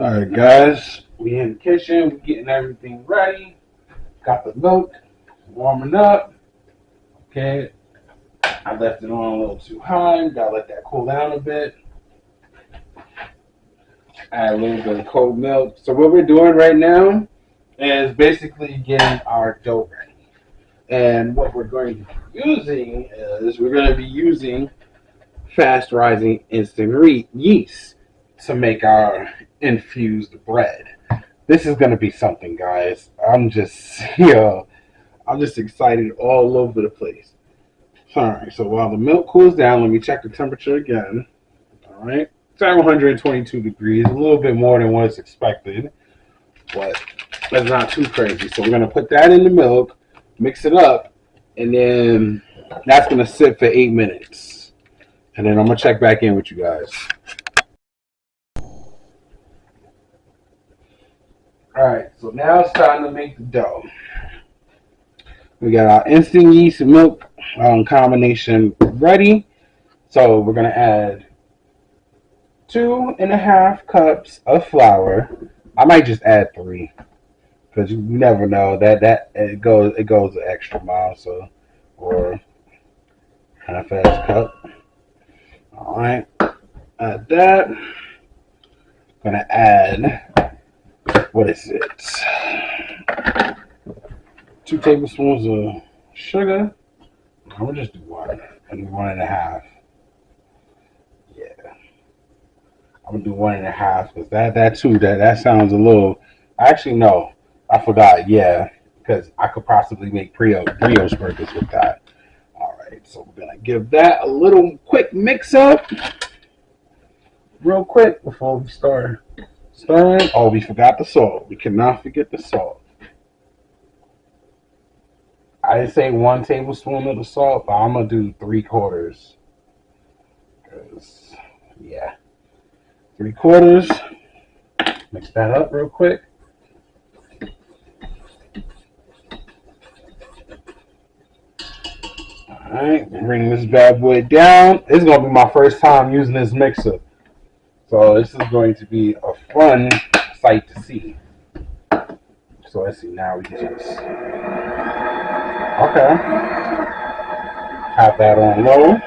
Alright guys, we in the kitchen, we getting everything ready. Got the milk warming up. Okay, I left it on a little too high. Gotta let that cool down a bit. Add a little bit of cold milk. So what we're doing right now is basically getting our dough ready. And what we're going to be using is we're going to be using fast rising instant yeast to make our infused bread. This is going to be something, guys. I'm just, I'm just excited all over the place. All right, so while the milk cools down, let me check the temperature again. All right, it's at 122 degrees, a little bit more than what's expected, but that's not too crazy. So we're going to put that in the milk, mix it up, and then that's going to sit for 8 minutes. And then I'm going to check back in with you guys. All right, so now it's time to make the dough. We got our instant yeast and milk combination ready. So we're going to add 2.5 cups of flour. I might just add 3 because you never know that it goes an extra mile. So, or half-ass cup. All right, add that. Gonna add, what is it? 2 tablespoons of sugar. I'm gonna just do 1 and 1.5. Yeah, I'm gonna do 1.5 because that sounds a little. Actually, no, I forgot. Yeah, because I could possibly make brioche burgers with that. All right, so we're gonna give that a little quick mix up, real quick before we start stirring. Oh, we forgot the salt. We cannot forget the salt. I say 1 tablespoon of the salt, but I'm gonna do 3/4. Cause yeah, 3/4. Mix that up real quick. All right, bring this bad boy down. This is gonna be my first time using this mixer, so this is going to be a fun sight to see. So let's see. Now we can just have that on low.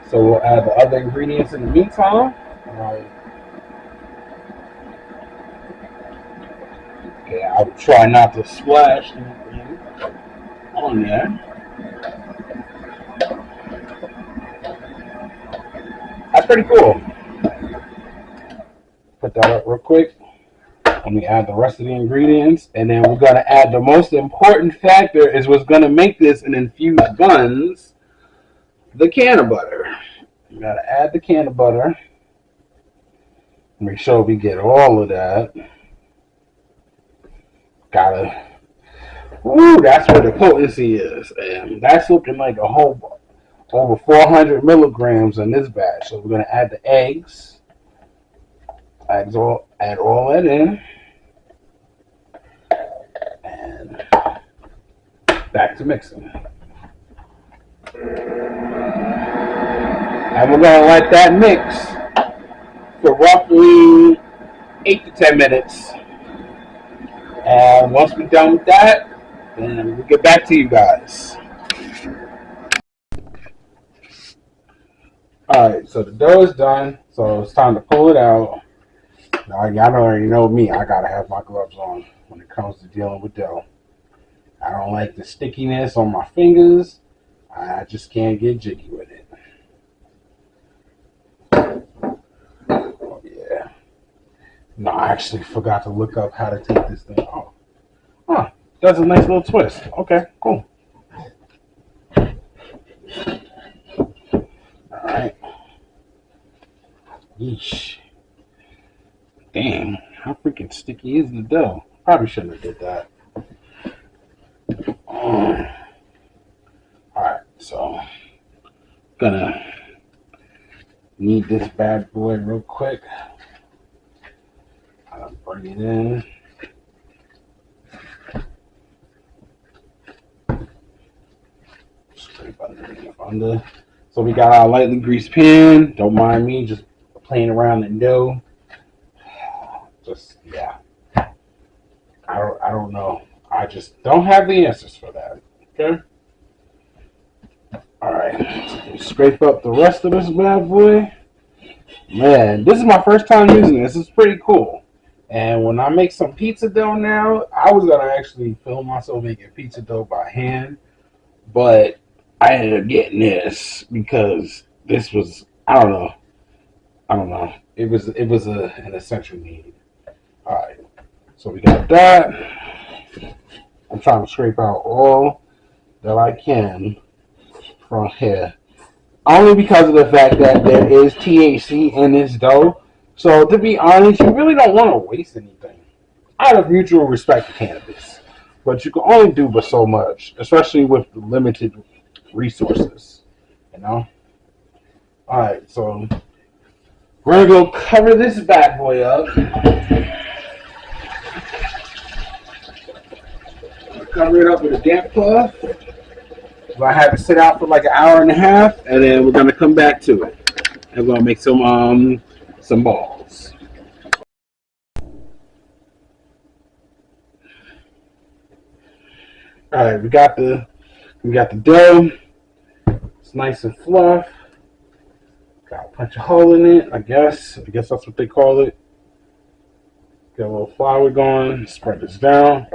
So we'll add the other ingredients in the meantime. All right. Okay, I would try not to splash anything on there. That's pretty cool. Put that up real quick. Let me add the rest of the ingredients, and then we're gonna add the most important factor is what's gonna make this an infused buns, the can of butter. You gotta add the can of butter. Make sure we get all of that. Gotta. Ooh, that's where the potency is, and that's looking like a whole over 400 milligrams in this batch. So we're gonna add the eggs. Add all that in, and back to mixing. And we're gonna let that mix for roughly 8 to 10 minutes. And once we're done with that, then we'll get back to you guys. Alright, so the dough is done, so it's time to pull it out. Now, y'all already know me, I gotta have my gloves on when it comes to dealing with dough. I don't like the stickiness on my fingers. I just can't get jiggy with it. Oh, yeah. No, I actually forgot to look up how to take this thing off. Huh, that's a nice little twist. Okay, cool. Alright. Yeesh. Damn, how freaking sticky is the dough? Probably shouldn't have did that. Alright, so gonna knead this bad boy real quick. I'll bring it in. Scrape under. So we got our lightly greased pan. Don't mind me just playing around the dough. Just yeah. I don't know. I just don't have the answers for that. Okay. All right. Scrape up the rest of this bad boy. Man, this is my first time using this. It's pretty cool. And when I make some pizza dough now, I was gonna actually film myself making pizza dough by hand, but I ended up getting this because this was I don't know. It was an essential need. All right, so we got that. I'm trying to scrape out all that I can from here, only because of the fact that there is THC in this dough. So to be honest, you really don't want to waste anything. Out of mutual respect to cannabis, but you can only do but so much, especially with limited resources. You know. All right, so we're gonna go cover this bad boy up. Cover it up with a damp cloth. I have it sit out for like an hour and a half, and then we're gonna come back to it. And we're gonna make some balls. All right, we got the dough. It's nice and fluff. Got to punch a hole in it. I guess that's what they call it. Get a little flour going. Spread this down.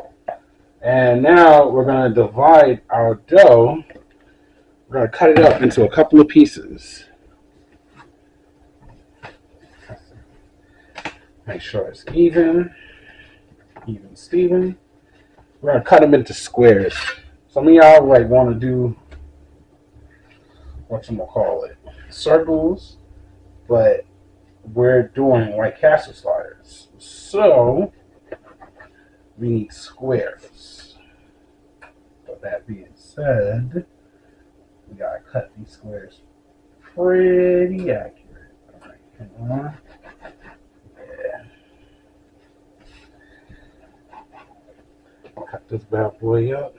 And now we're going to divide our dough. We're going to cut it up into a couple of pieces. Make sure it's even Steven. We're going to cut them into squares. Some of y'all like want to do whatchamacallit, circles, but we're doing White Castle sliders. So we need squares. But that being said, we gotta cut these squares pretty accurate. All right, hang on. Yeah. Cut this bad boy up.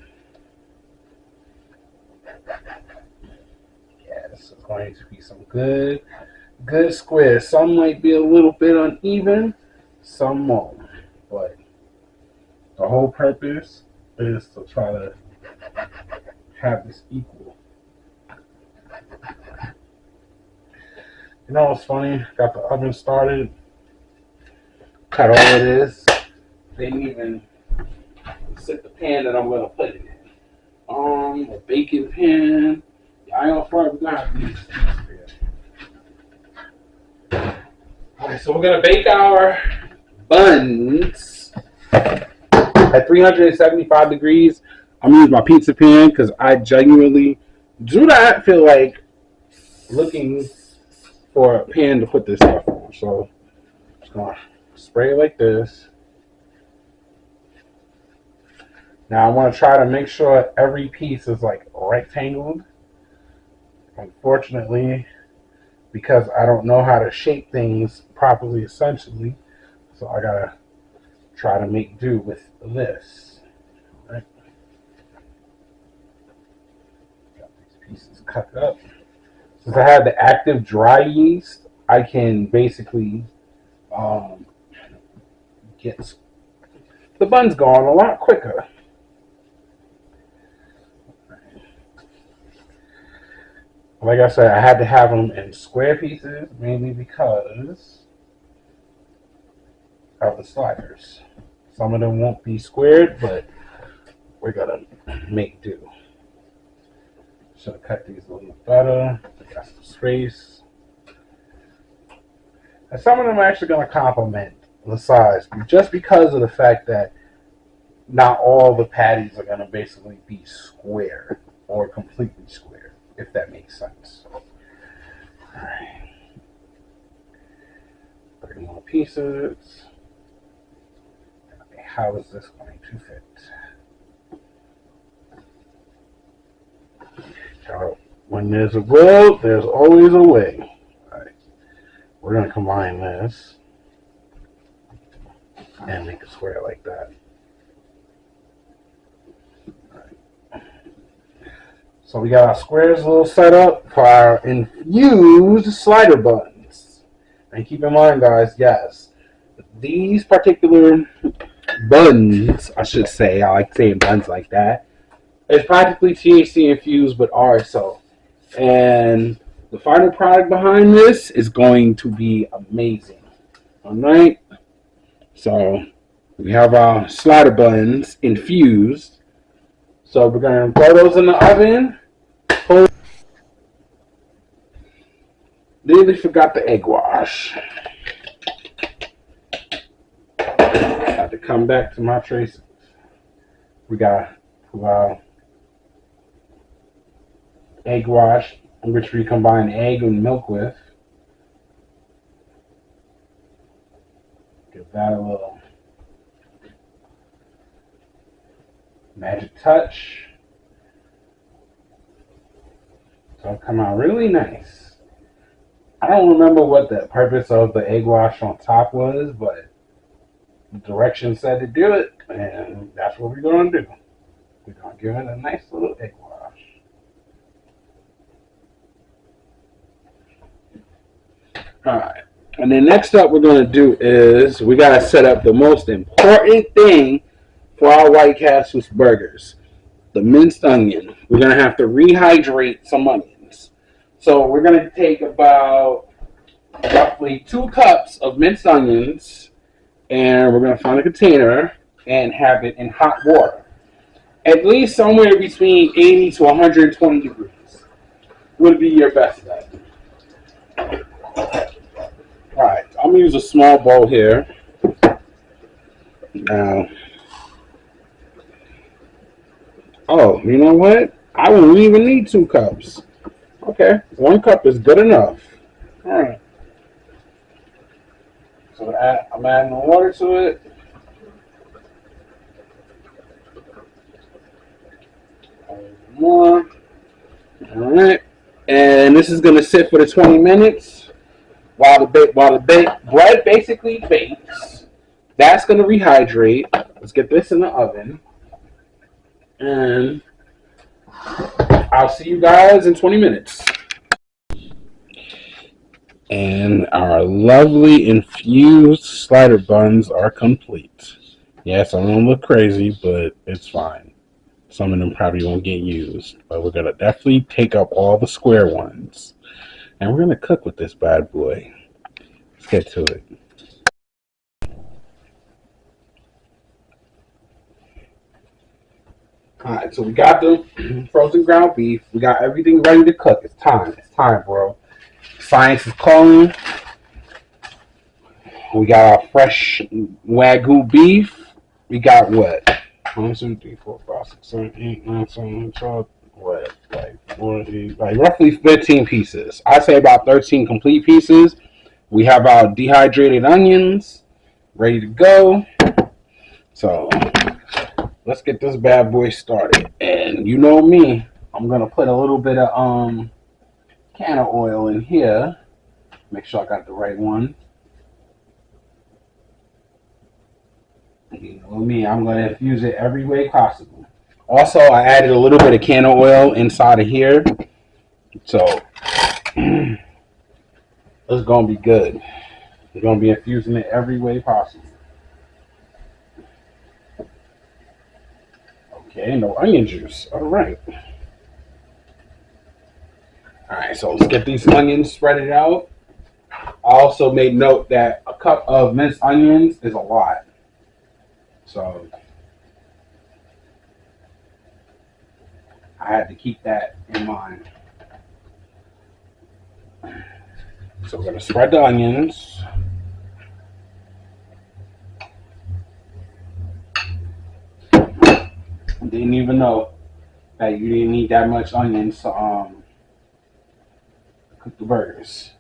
Yeah, this is going to be some good squares. Some might be a little bit uneven, some won't. But the whole purpose is to try to have this equal. You know what's funny? Got the oven started, cut all of this. Didn't even set the pan that I'm gonna put it in. A baking pan. I don't front. We're gonna have to use this here. Alright, so we're gonna bake our buns at 375 degrees. I'm gonna use my pizza pan because I genuinely do not feel like looking for a pan to put this stuff on. So I'm just gonna spray it like this. Now I want to try to make sure every piece is like rectangled. Unfortunately, because I don't know how to shape things properly, essentially, so I gotta try to make do with this. All right. Got these pieces cut up. Since I have the active dry yeast, I can basically get the buns going a lot quicker. Like I said, I had to have them in square pieces, mainly because of the sliders. Some of them won't be squared, but we're gonna make do. Should have cut these a little better. Got some space. And some of them are actually gonna complement the size, just because of the fact that not all the patties are gonna basically be square or completely square, if that makes sense. Alright. 30 more pieces. Okay, how is this going to fit? When there's a will, there's always a way. Alright. We're going to combine this and make a square like that. So we got our squares a little set up for our infused slider buns. And keep in mind, guys, yes, these particular buns, I should say, I like saying buns like that, it's practically THC infused with RSO. And the final product behind this is going to be amazing. All right. So we have our slider buns infused. So we're going to throw those in the oven. Nearly forgot the egg wash. Had to come back to my traces. We got egg wash, which we combine egg and milk with. Give that a little magic touch. So it'll come out really nice. I don't remember what the purpose of the egg wash on top was, but the directions said to do it, and that's what we're going to do. We're going to give it a nice little egg wash. All right. And then next up we're going to do is we got to set up the most important thing for our White Castle's burgers, the minced onion. We're going to have to rehydrate some onions. So we're going to take about roughly 2 cups of minced onions, and we're going to find a container and have it in hot water. At least somewhere between 80 to 120 degrees would be your best bet. All right, I'm going to use a small bowl here. Now, oh, you know what? I won't even need 2 cups. Okay, 1 cup is good enough. All right. So I'm adding the water to it. More. All right. And this is going to sit for the 20 minutes while the bread basically bakes. That's going to rehydrate. Let's get this in the oven. And I'll see you guys in 20 minutes. And our lovely infused slider buns are complete. Yes, I'm going to look crazy, but it's fine. Some of them probably won't get used. But we're going to definitely take up all the square ones. And we're going to cook with this bad boy. Let's get to it. Alright, so we got the frozen ground beef. We got everything ready to cook. It's time. It's time, bro. Science is calling. We got our fresh Wagyu beef. We got what? 1, 2, 3, 4, 5, 6, 7, 8, 9, 10, 12. What? Like 40, like roughly 15 pieces. I say about 13 complete pieces. We have our dehydrated onions ready to go. So let's get this bad boy started. And you know me, I'm gonna put a little bit of can of oil in here. Make sure I got the right one. You know me, I'm gonna infuse it every way possible. Also, I added a little bit of can of oil inside of here, so it's gonna be good. We're gonna be infusing it every way possible. Okay, no onion juice. All right. All right, so let's get these onions spread out. I also made note that a cup of minced onions is a lot. So I had to keep that in mind. So we're going to spread the onions. Didn't even know that you didn't need that much onions to cook the burgers.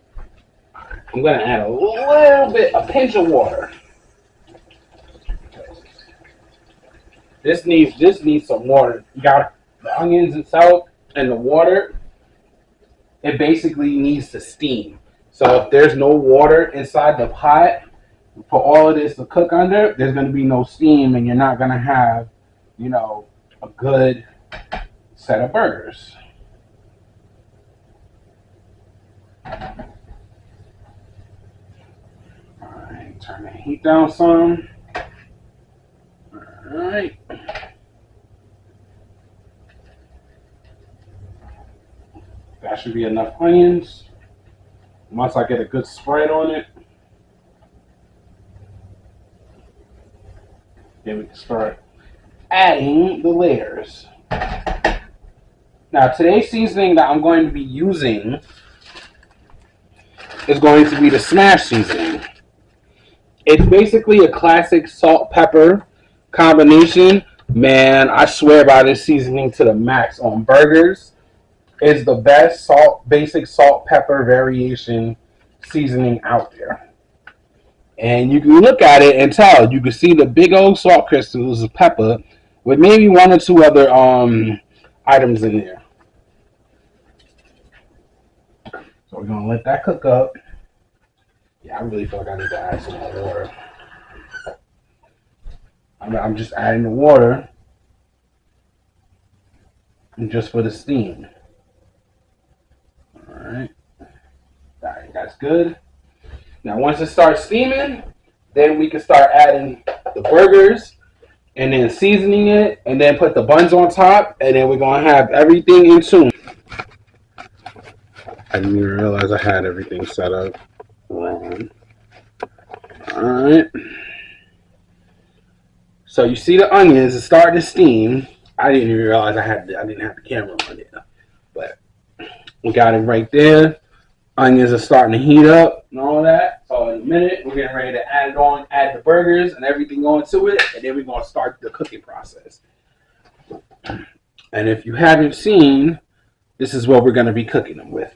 I'm going to add a little bit, a pinch of water. This needs some water. You got the onions itself and the water. It basically needs to steam. So if there's no water inside the pot for all of this to cook under, there's going to be no steam, and you're not going to have, a good set of burgers. All right. Turn the heat down some. Alright. That should be enough onions. Once I get a good spread on it, then we can start adding the layers. Now, today's seasoning that I'm going to be using is going to be the smash seasoning. It's basically a classic salt pepper combination. Man, I swear by this seasoning to the max on burgers. It's the best basic salt pepper variation seasoning out there. And you can look at it and tell. You can see the big old salt crystals of pepper with maybe one or two other items in there. So we're going to let that cook up. Yeah, I really feel like I need to add some more water. I'm just adding the water just for the steam. Alright, that's good. Now once it starts steaming, then we can start adding the burgers and then seasoning it and then put the buns on top, and then we're going to have everything in tune. I didn't even realize I had everything set up wrong. Alright. So you see the onions is starting to steam. I didn't even realize I didn't have the camera on it. But we got it right there. Onions are starting to heat up and all that. So in a minute, we're getting ready to add the burgers and everything onto it, and then we're going to start the cooking process. And if you haven't seen, this is what we're going to be cooking them with.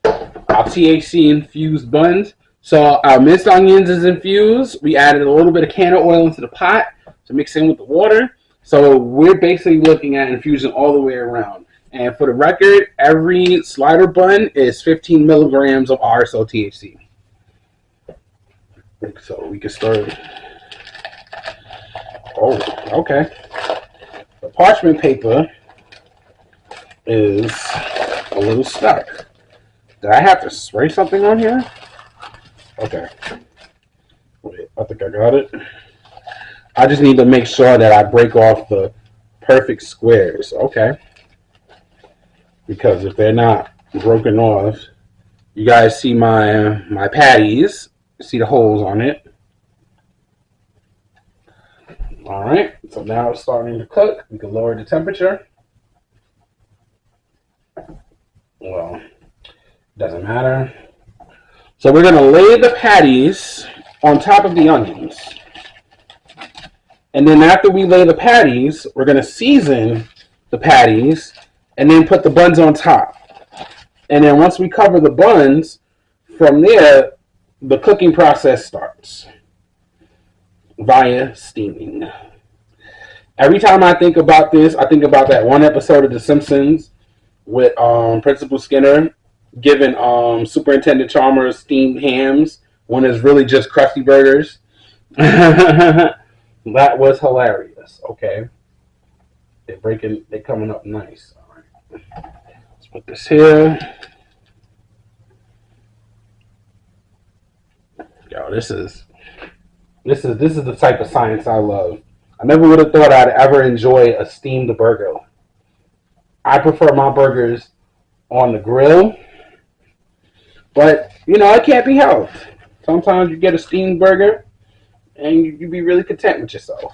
Our THC infused buns. So our minced onions is infused. We added a little bit of can of oil into the pot to mix in with the water. So we're basically looking at infusing all the way around. And for the record, every slider bun is 15 milligrams of RSO THC. So we can start. Oh, okay. The parchment paper is a little stuck. Did I have to spray something on here? Okay. Wait, I think I got it. I just need to make sure that I break off the perfect squares. Okay. Because if they're not broken off, you guys see my patties. See the holes on it. All right. So now it's starting to cook. We can lower the temperature. Well, doesn't matter. So we're going to lay the patties on top of the onions. And then after we lay the patties, we're going to season the patties and then put the buns on top. And then once we cover the buns, from there, the cooking process starts via steaming. Every time I think about this, I think about that one episode of The Simpsons with Principal Skinner giving Superintendent Chalmers steamed hams when it's really just crusty burgers. That was hilarious. Okay, they're coming up nice. All right, let's put this here. Yo, this is the type of science I love. I never would have thought I'd ever enjoy a steamed burger. I prefer my burgers on the grill, but it can't be helped. Sometimes you get a steamed burger and you be really content with yourself.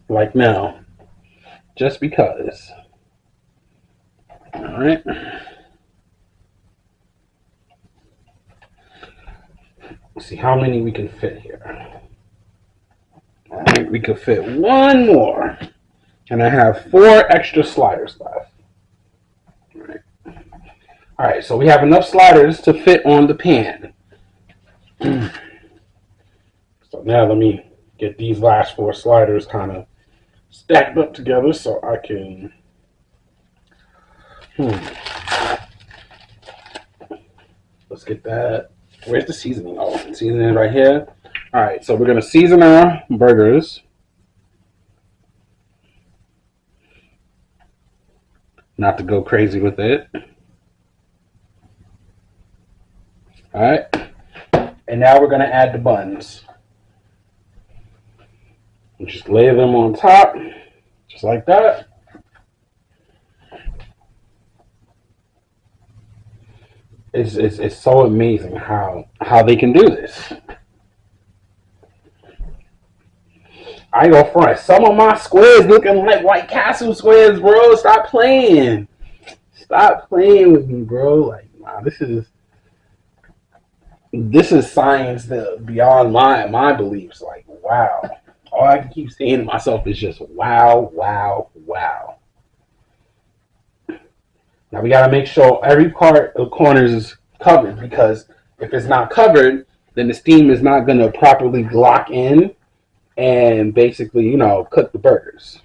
Like now, just because. All right. Let's see how many we can fit here. All right, we could fit one more. And I have 4 extra sliders left. All right, so we have enough sliders to fit on the pan. So now let me get these last 4 sliders kind of stacked up together so I can... Let's get that. Where's the seasoning? Oh, seasoning right here. All right, so we're going to season our burgers. Not to go crazy with it. All right. And now we're going to add the buns. And just lay them on top, just like that. It's so amazing how they can do this. I go front. Some of my squares looking like White Castle squares, bro. Stop playing. Stop playing with me, bro. Like, nah, this is science that beyond my beliefs. Like, wow. All I can keep saying to myself is just wow, wow, wow. Now we gotta make sure every part of the corners is covered, because if it's not covered, then the steam is not gonna properly lock in and basically, cook the burgers.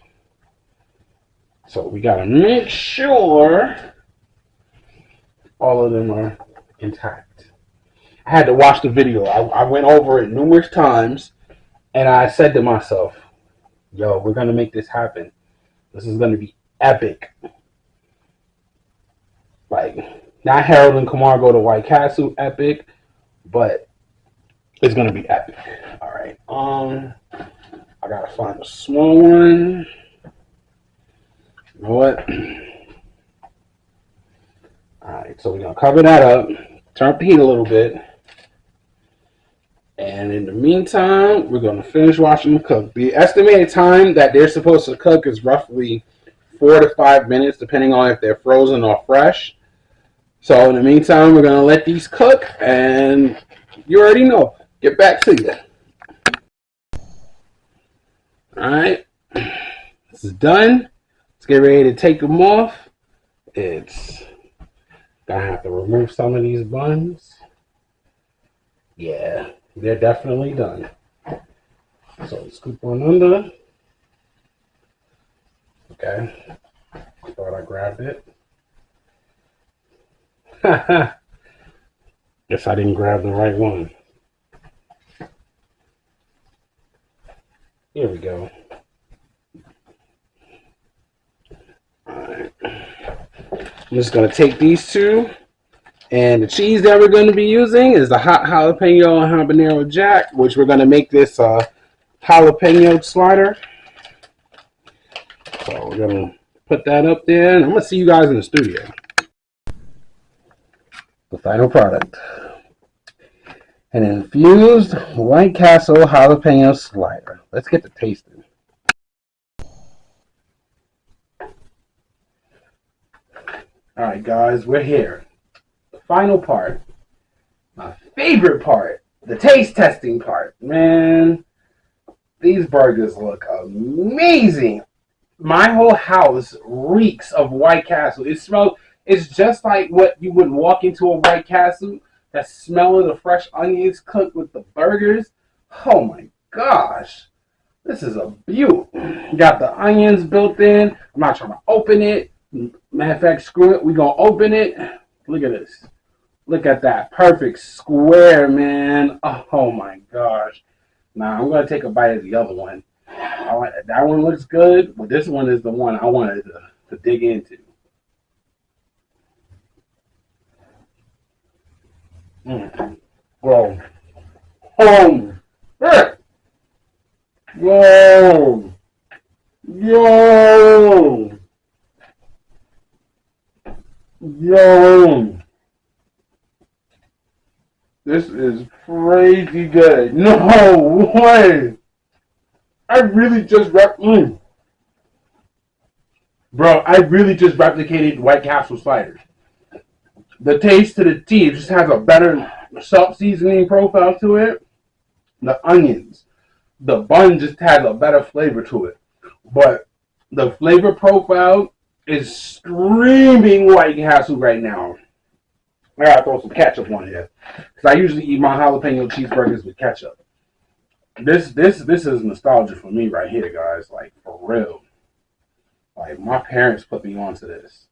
So we gotta make sure all of them are intact. I had to watch the video. I went over it numerous times, and I said to myself, yo, we're gonna make this happen. This is gonna be epic. Like, not Harold and Kumar go to White Castle epic, but it's gonna be epic. All right. I gotta find a small one. You know what? All right. So we're gonna cover that up. Turn up the heat a little bit. And in the meantime, we're gonna finish watching them cook. The estimated time that they're supposed to cook is roughly 4 to 5 minutes, depending on if they're frozen or fresh. So in the meantime, we're gonna let these cook, and you already know. Get back to you. All right, this is done. Let's get ready to take them off. It's gonna have to remove some of these buns. Yeah, they're definitely done. So scoop one under. Okay, I thought I grabbed it. Guess I didn't grab the right one. Here we go. Alright. I'm just going to take these two. And the cheese that we're going to be using is the hot jalapeno and habanero jack, which we're going to make this jalapeno slider. So we're going to put that up there. And I'm going to see you guys in the studio. The final product. An infused White Castle jalapeno slider. Let's get to tasting. Alright guys, we're here. The final part. My favorite part. The taste testing part. Man, these burgers look amazing. My whole house reeks of White Castle. It's just like what you would walk into a White Castle. That smell of the fresh onions cooked with the burgers. Oh my gosh. This is a beaut. Got the onions built in. I'm not trying to open it. Matter of fact, screw it. We're going to open it. Look at this. Look at that. Perfect square, man. Oh my gosh. Now I'm going to take a bite of the other one. That one looks good, but this one is the one I wanted to dig into. Whoa. Whoa. Whoa. Yo. Yo. This is crazy good. No way. I really just I really just replicated White Castle sliders. The taste to the T, it just has a better salt seasoning profile to it. The onions, the bun just has a better flavor to it. But the flavor profile is screaming White Castle right now. I gotta throw some ketchup on here, because I usually eat my jalapeno cheeseburgers with ketchup. This is nostalgia for me right here, guys. Like, for real. Like, my parents put me onto this.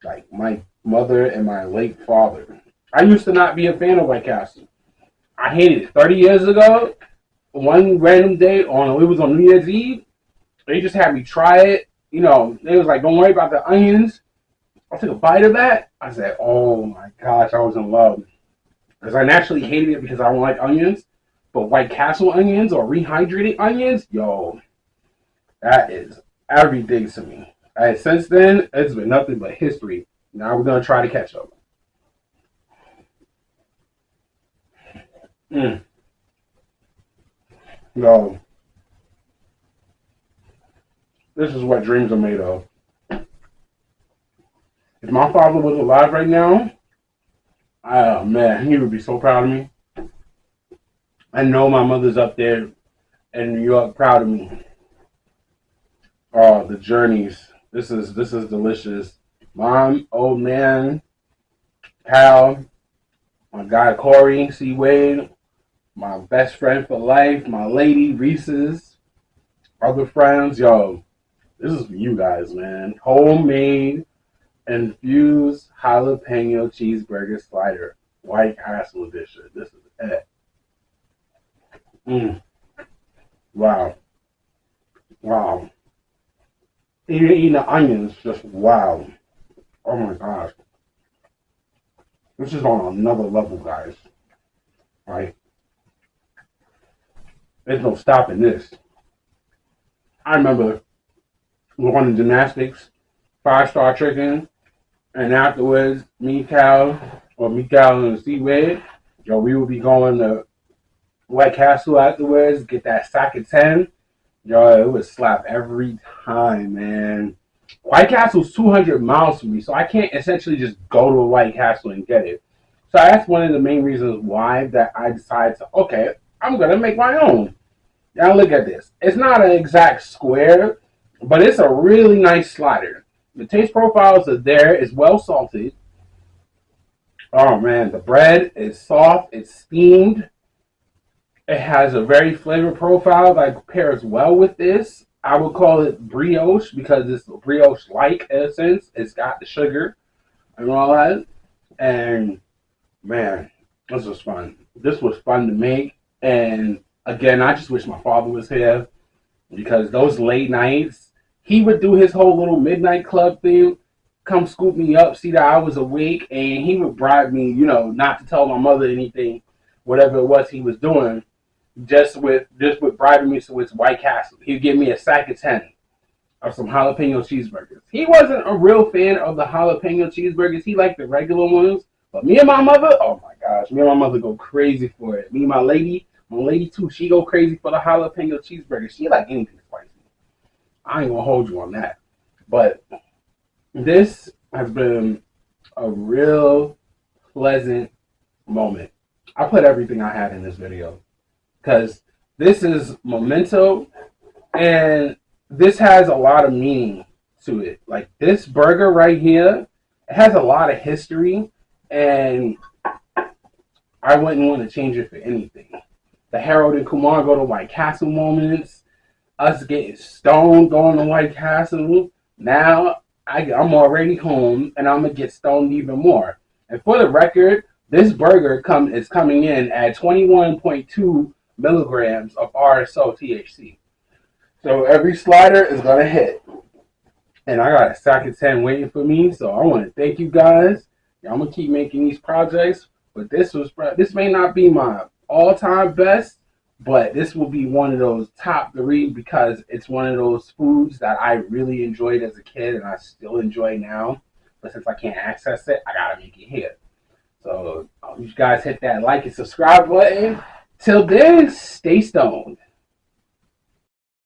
Like, my mother and my late father. I used to not be a fan of White Castle. I hated it. 30 years ago, one random day, it was on New Year's Eve, they just had me try it. You know, they was like, don't worry about the onions. I took a bite of that. I said, oh my gosh, I was in love. Because I naturally hated it because I don't like onions. But White Castle onions or rehydrated onions, yo, that is everything to me. And since then, it's been nothing but history. Now we're gonna try to catch up. Mm. Yo, this is what dreams are made of. If my father was alive right now, oh man, he would be so proud of me. I know my mother's up there in New York proud of me. Oh, the journeys. This is delicious. Mom, old man, pal, my guy Corey, C. Wade, my best friend for life, my lady Reese's, other friends. Yo, this is for you guys, man. Homemade infused jalapeno cheeseburger slider, White Castle edition. This is it. Mm, wow, wow. Even eating the onions, just wow. Oh my gosh, this is on another level, guys. Right? There's no stopping this. I remember going to gymnastics, 5-star chicken, and afterwards, me, Cal, and Seaway, yo, we would be going to White Castle afterwards, get that sack of 10. Yo, it would slap every time, man. White Castle's 200 miles from me, so I can't essentially just go to a White Castle and get it. So that's one of the main reasons why that I decided to, okay, I'm going to make my own. Now look at this. It's not an exact square, but it's a really nice slider. The taste profiles are there. It's well salted. Oh man, the bread is soft. It's steamed. It has a very flavor profile that pairs well with this. I would call it brioche because it's brioche-like in a sense. It's got the sugar and all that. And man, this was fun. This was fun to make. And again, I just wish my father was here because those late nights, he would do his whole little midnight club thing, come scoop me up, see that I was awake, and he would bribe me, not to tell my mother anything, whatever it was he was doing, just with bribing me so it's White Castle. He'd give me a sack of 10 of some jalapeno cheeseburgers. He wasn't a real fan of the jalapeno cheeseburgers. He liked the regular ones. But me and my mother, oh my gosh, me and my mother go crazy for it. Me and my lady too, she go crazy for the jalapeno cheeseburger. She like anything spicy. I ain't gonna hold you on that. But this has been a real pleasant moment. I put everything I had in this video because this is memento and this has a lot of meaning to it. Like this burger right here, it has a lot of history and I wouldn't want to change it for anything. The Harold and Kumar go to White Castle moments, us getting stoned going to White Castle. Now I'm already home and I'm gonna get stoned even more. And for the record, this burger is coming in at 21.2 milligrams of RSO THC. So every slider is gonna hit. And I got a sack of 10 waiting for me. So I want to thank you guys. I'm gonna keep making these projects, but this may not be my all-time best, but this will be one of those top 3 because it's one of those foods that I really enjoyed as a kid and I still enjoy now. But since I can't access it, I gotta make it here. So you guys hit that like and subscribe button. Till then, stay stoned.